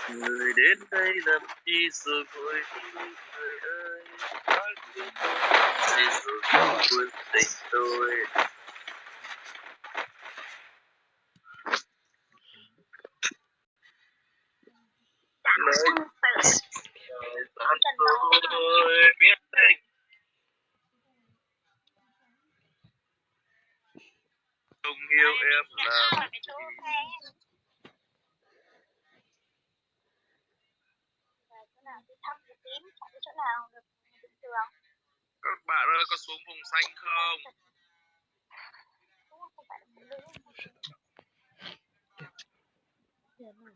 Người đến đây làm chi rồi vội người ơi, nói gì rồi quên tình tôi. Tôi biết anh không yêu em làm gì. Các bạn ơi, có xuống vùng xanh không?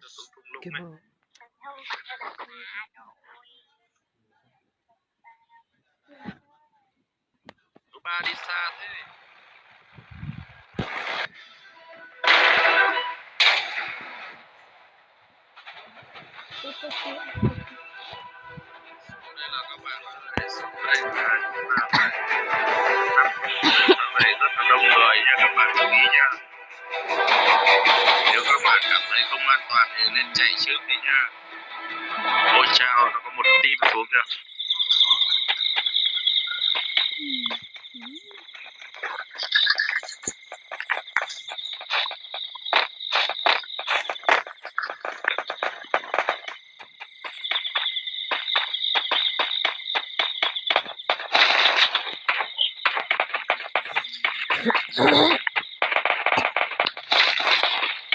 Xuống thung lũng này. Số 3 đi xa thế. Đây là các bạn ơi, xuống đây là chúng ta phải này rất là đông người nha, các bạn chú ý nha. Nếu các bạn cảm thấy không an toàn thì nên chạy trước đi nha. Ôi chao, nó có một team xuống kìa.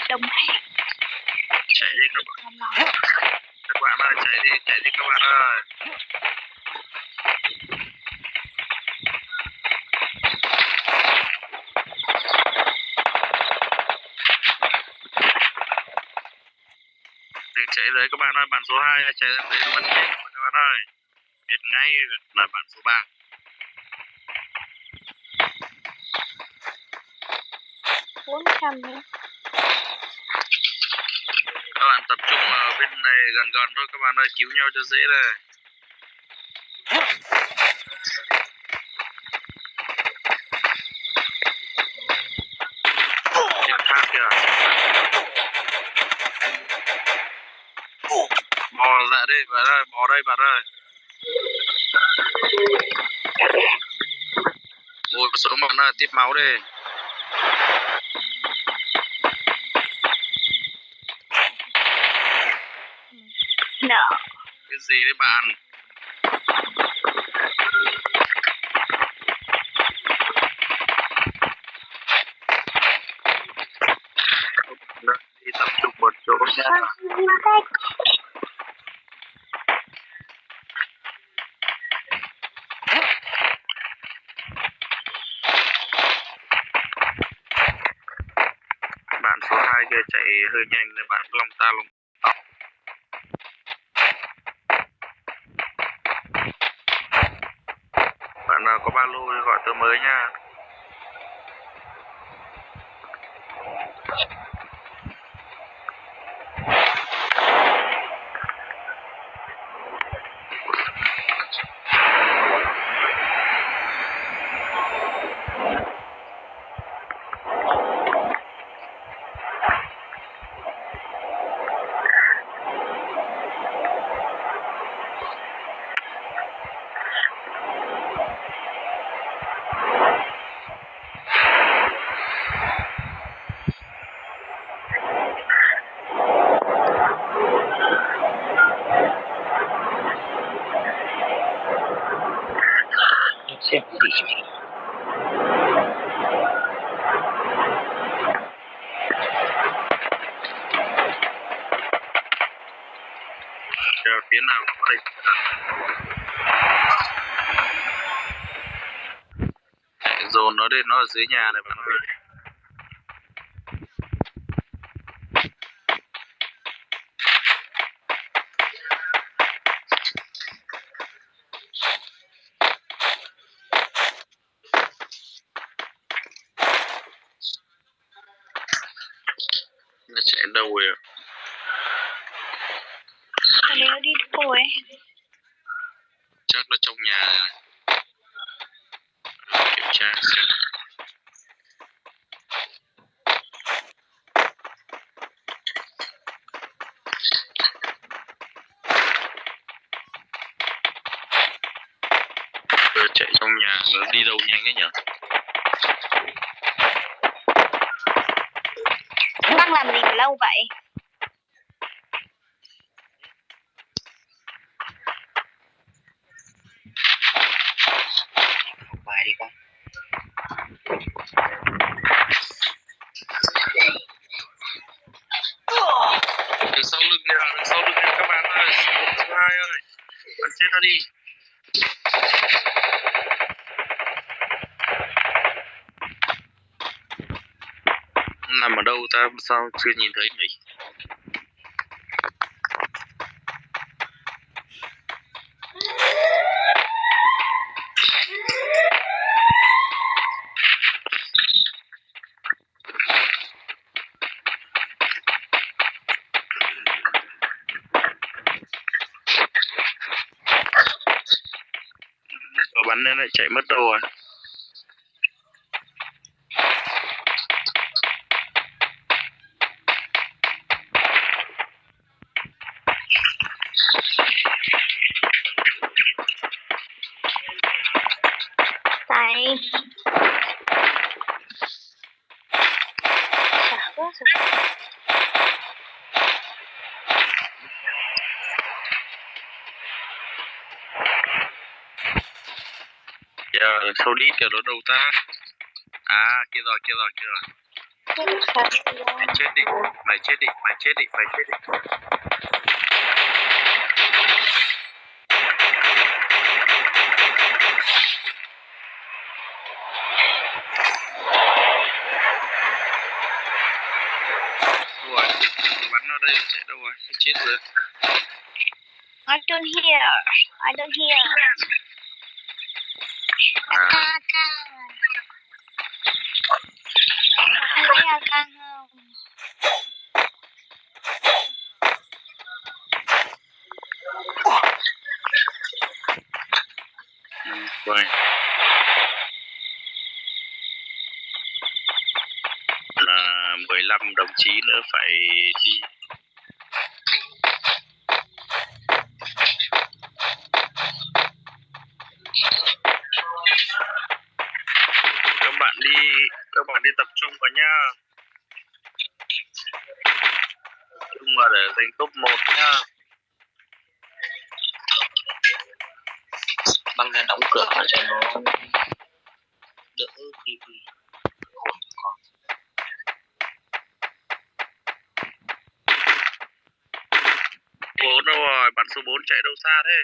Đông khách. Chạy đi các bạn. Các bạn ơi, chạy đi các bạn ơi. Đừng chạy đấy các bạn ơi, bạn số 2 chạy đến đây vẫn biết các bạn ơi. Biết ngay là bạn số 3. Các bạn tập trung ở bên này gần gần thôi các bạn ơi, cứu nhau cho dễ đây. Chiếc tháp kìa. Bò ra đây bạn ơi, bò đây bạn ơi. Ngồi xuống bạn ơi, tiếp máu đi. No. Cái gì đấy bạn? Đi tập trung một chỗ nha. Bạn số 2 kia chạy hơi nhanh nên bạn lòng ta lông tóc. Bạn nào có ba lô thì gọi tớ mới nha. Chờ phía nào có đây. Dồn nó đến, nó ở dưới nhà này bạn ơi. Nó chạy đâu rồi ạ? Nó đi đâu ấy? Chắc nó trong nhà này. Kiểm tra xem. Chạy trong nhà, nó đi đâu nhanh ấy nhỉ? Đang làm gì mà lâu vậy? Bài đi con. Đằng sau lưng nè các bạn ơi. 1, 2 ơi. Bắn chết nó đi. Nằm ở đâu ta sao chưa nhìn thấy nhỉ? Bắn lên lại chạy mất đâu rồi? Tại sợ quá rồi. Giờ sau đi kìa, nó đâu ta? À kia rồi. Mày chết đi. Ui, bắn nó đây, chạy đâu rồi? Chết rồi. I don't hear. Ca. Anh thấy ca không? Rồi. Là 15 đồng chí nữa phải đi. Các bạn đi tập trung vào nhá. Tập trung vào để giành top 1 nhá. Băng ra đóng cửa cho nó đỡ khi Bốn đâu rồi, bạn số 4 chạy đâu xa thế?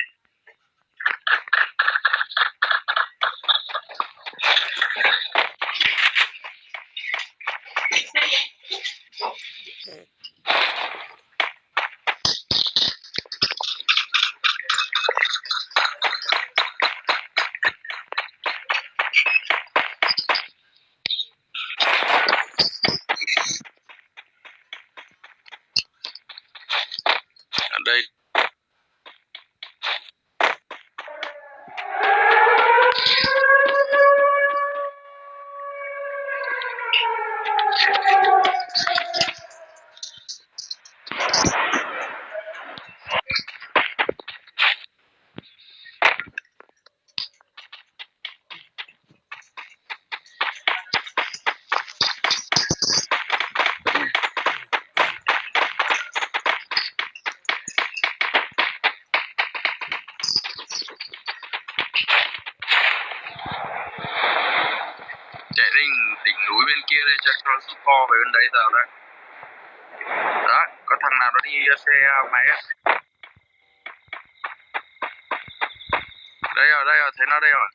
Ở đây đây chắc nó giúp co về bên đấy giờ đấy. Đó, có thằng nào nó đi xe máy á. Đây rồi, thấy nó đây rồi.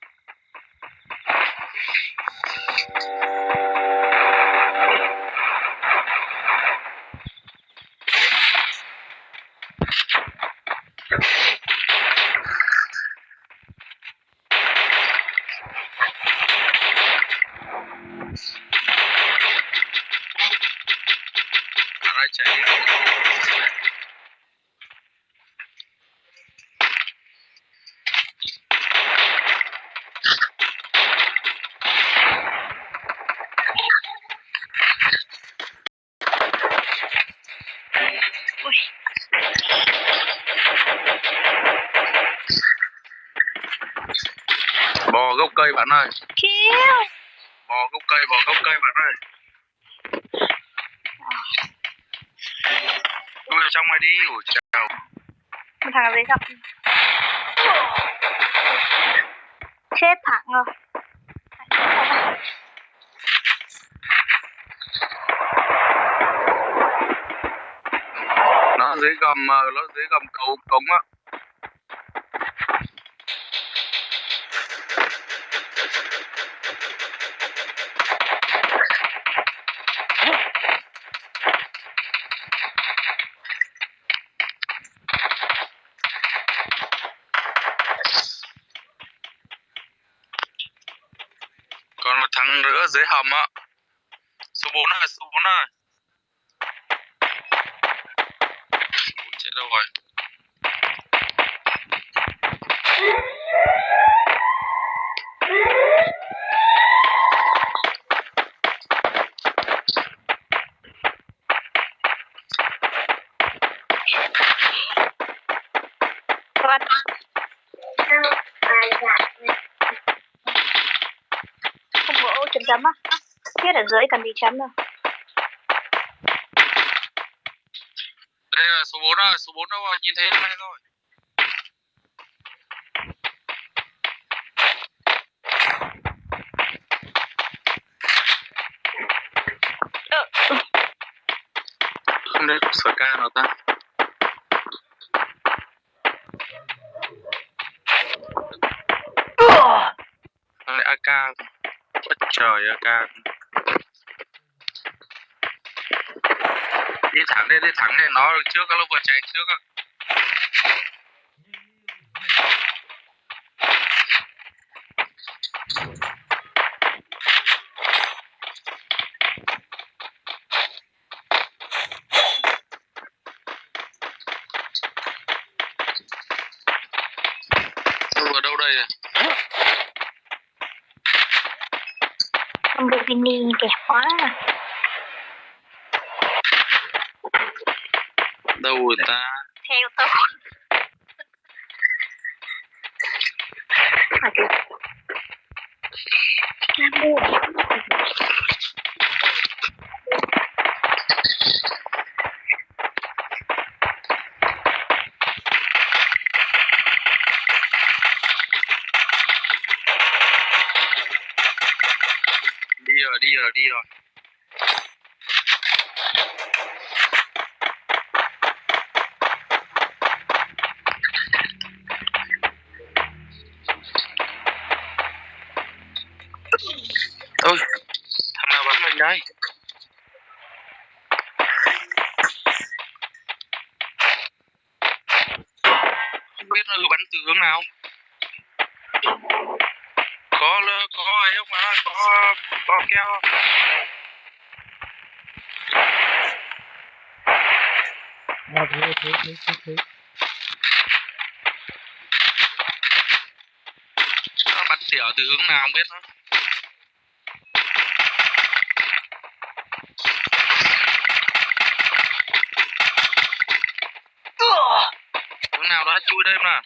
Nó chạy đi. Bò gốc cây bạn ơi. Khiêu. Bò gốc cây bạn ơi. Tôi vào trong này đi. Ủa chào. Một thằng ở dưới sập. Chết thẳng rồi. Nó dưới gầm cầu cống á. Còn một thằng nữa dưới hầm á. Số 4 này, số 4 này. Chết đâu rồi. Con. Không có chấm chấm á. Thiết ở dưới cần gì chấm đâu. Đây là số 4 rồi, số 4 đâu rồi, nhìn thấy này rồi. Không đấy, sở ca nào ta. Đây AK. Ôi trời AK. Đi thẳng đi, nó trước, nó vừa chạy trước á. Nó vừa đâu đây à? Lamborghini kẹp quá. Đâu rồi ta? Theo tôi. Lambo. Đi rồi. Ôi, thằng nào bắn mình đây? Không biết nó bắn từ hướng nào. Có ấy không mà, có keo không? Thế. Nó bắn tỉa từ hướng nào không biết nữa. Hướng nào đó chui đây mà.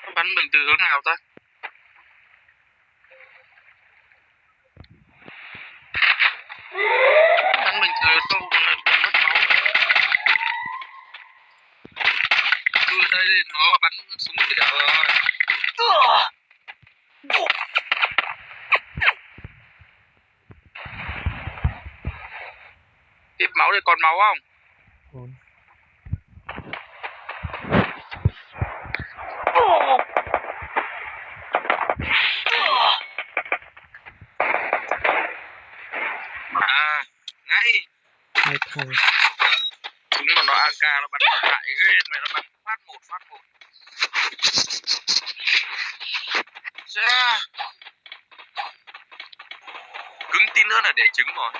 Nó bắn mình từ hướng nào ta? Bắn mình từ đâu mất máu. Chui đây nó bắn súng tỉa rồi. máu thì còn máu không? Còn. À, ngay. Hai thằng. Chúng nó AK nó bắn hại ghê, mày nó bắn phát một. Chà. Cứng tí nữa là để trứng rồi.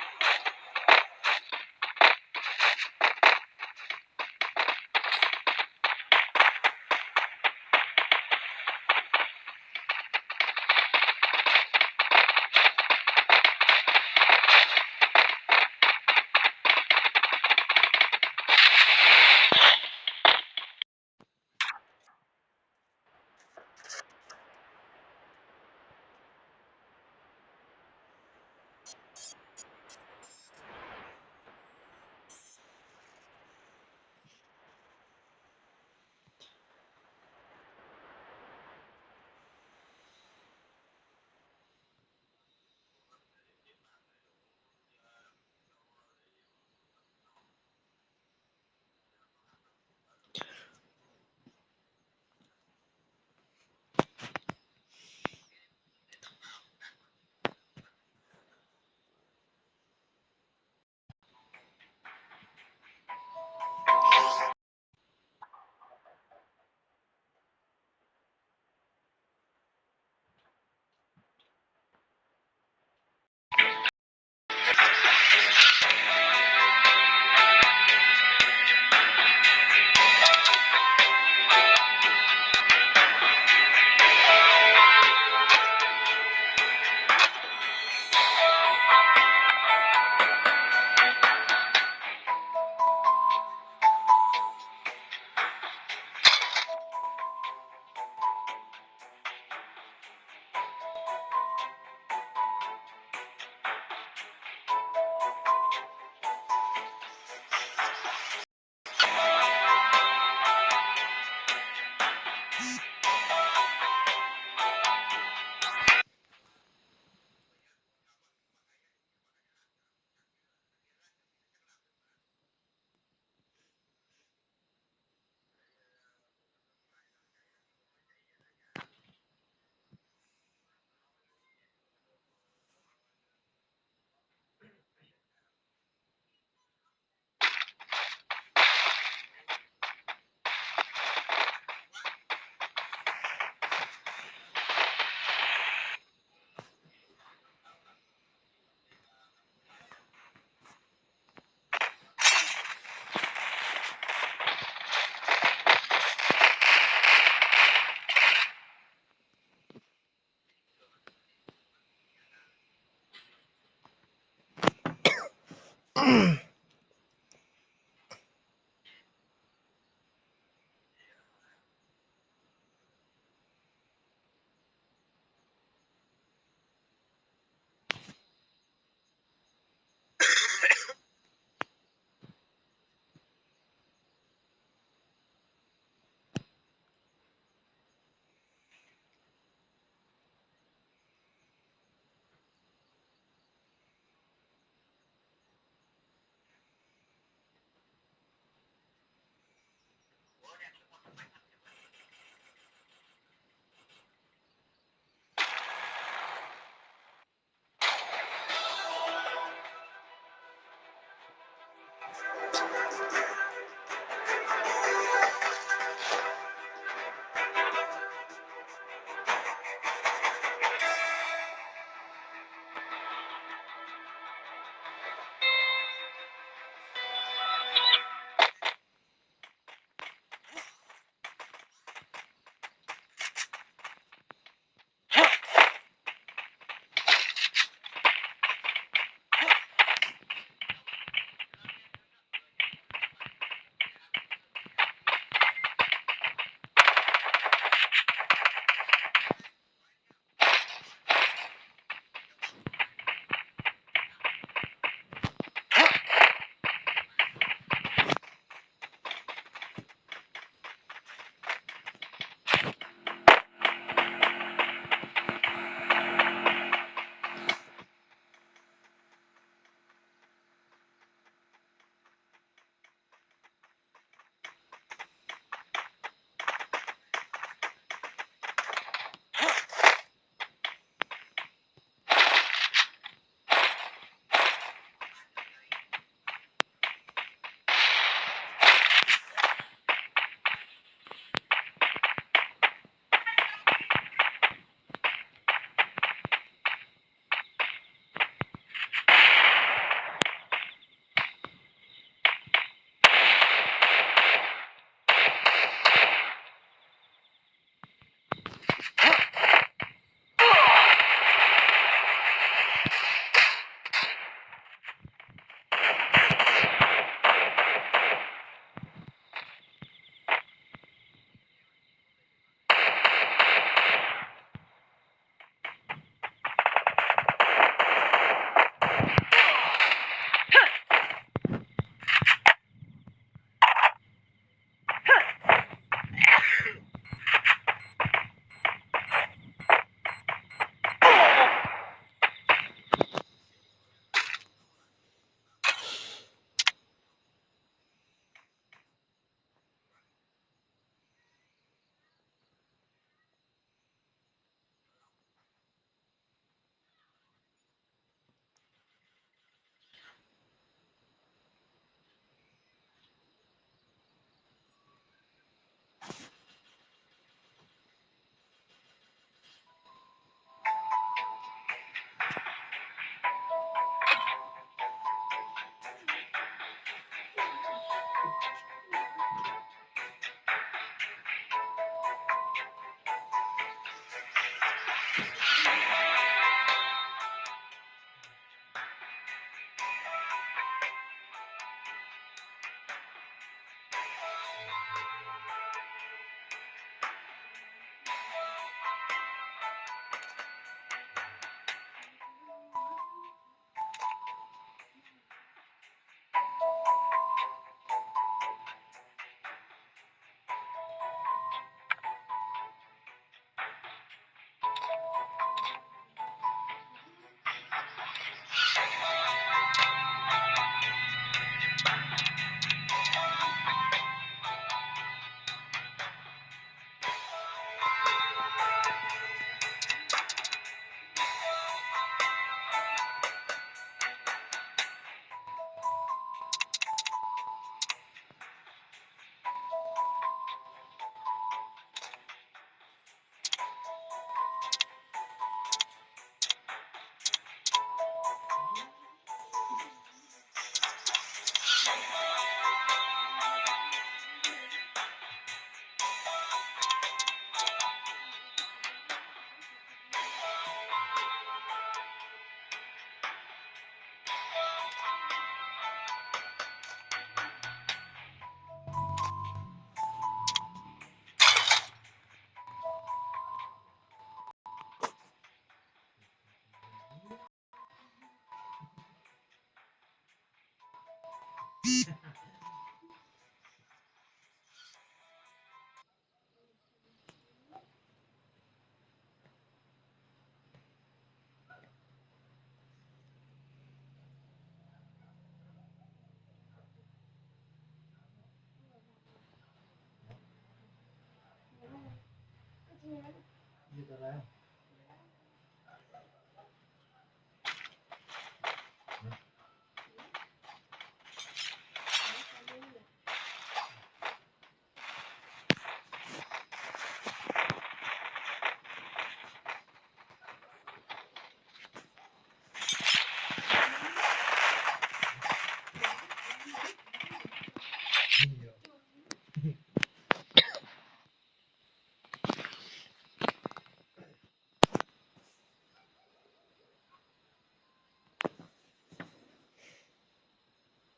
你得来。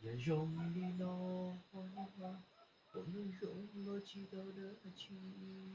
人生的路，我们用了祈祷的情。